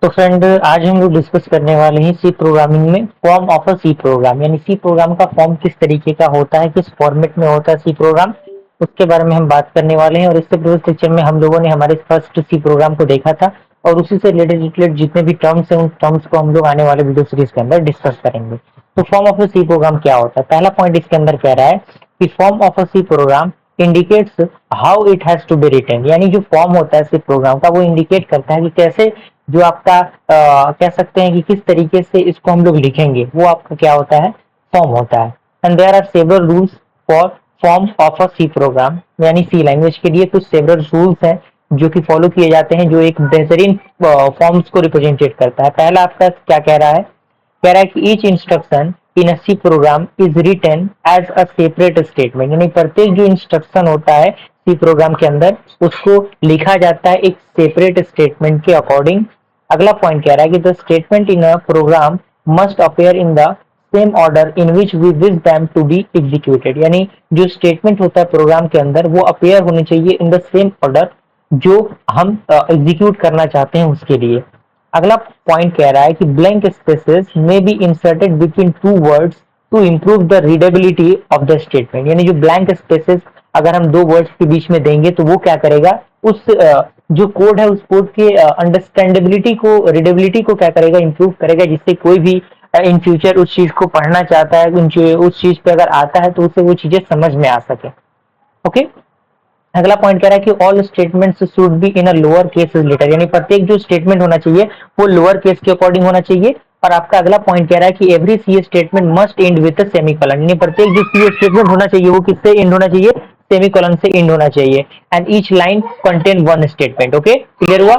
तो फ्रेंड आज हम लोग डिस्कस करने वाले हैं सी प्रोग्रामिंग में form of a C program, यानी सी प्रोग्राम का फॉर्म किस तरीके का होता है, किस फॉर्मेट में होता है सी प्रोग्राम, उसके बारे में हम बात करने वाले हैं। और इससे पूर्व सेक्शन में हम लोगों ने हमारे फर्स्ट सी प्रोग्राम को देखा था और उसी से रिलेटेड जितने भी टर्म्स हैं उन टर्म्स को हम लोग आने वाले वीडियो सीरीज के अंदर डिस्कस करेंगे। तो form of a C program क्या होता है? पहला पॉइंट इसके अंदर कह रहा है कि form of a C program indicates how it has to be written, यानी जो फॉर्म होता है सी प्रोग्राम का वो इंडिकेट करता है कि कैसे जो आपका कह सकते हैं कि किस तरीके से इसको हम लोग लिखेंगे वो आपका क्या होता है, फॉर्म होता है। And there are several rules for form of a C program, यानी सी लैंग्वेज के लिए कुछ सेवरल रूल्स हैं जो कि फॉलो किए जाते हैं, जो एक बेहतरीन फॉर्म्स को रिप्रेजेंटेट करता है। पहला आपका क्या कह रहा है? कह रहा है कि each instruction in a C program is written as a separate statement, यानी प्रत्येक जो इंस्ट्रक्शन होता है सी प्रोग्राम के अंदर उसको लिखा जाता है एक सेपरेट स्टेटमेंट के अकॉर्डिंग। अगला पॉइंट कह रहा है कि the statement in a program must appear in the same order in which we wish them to be executed, यानी जो स्टेटमेंट होता है प्रोग्राम के अंदर वो अपेयर होने चाहिए इन द सेम ऑर्डर जो हम एग्जीक्यूट करना चाहते हैं उसके लिए। अगला पॉइंट कह रहा है कि blank spaces may be inserted between two words to improve the readability of the statement, यानी जो ब्लैंक स्पेसेस अगर हम दो वर्ड्स के बीच में देंगे तो वो क्या करेगा, उस जो कोड है उस कोड के अंडरस्टैंडेबिलिटी को, रीडेबिलिटी को क्या करेगा, इंप्रूव करेगा, जिससे कोई भी इन फ्यूचर उस चीज को पढ़ना चाहता है, उस चीज पे अगर आता है तो उसे वो चीजें समझ में आ सके। ओके। अगला पॉइंट कह रहा है कि all statements should be in a lower case letter, यानी प्रत्येक जो स्टेटमेंट होना चाहिए वो लोअर केस के अकॉर्डिंग होना चाहिए। और आपका अगला पॉइंट कह रहा है कि every C statement must end with a semicolon, यानी प्रत्येक जो सी स्टेटमेंट होना चाहिए वो किससे एंड होना चाहिए, सेमीकोलन से एंड होना चाहिए। And each line contain one statement. Okay, clear हुआ?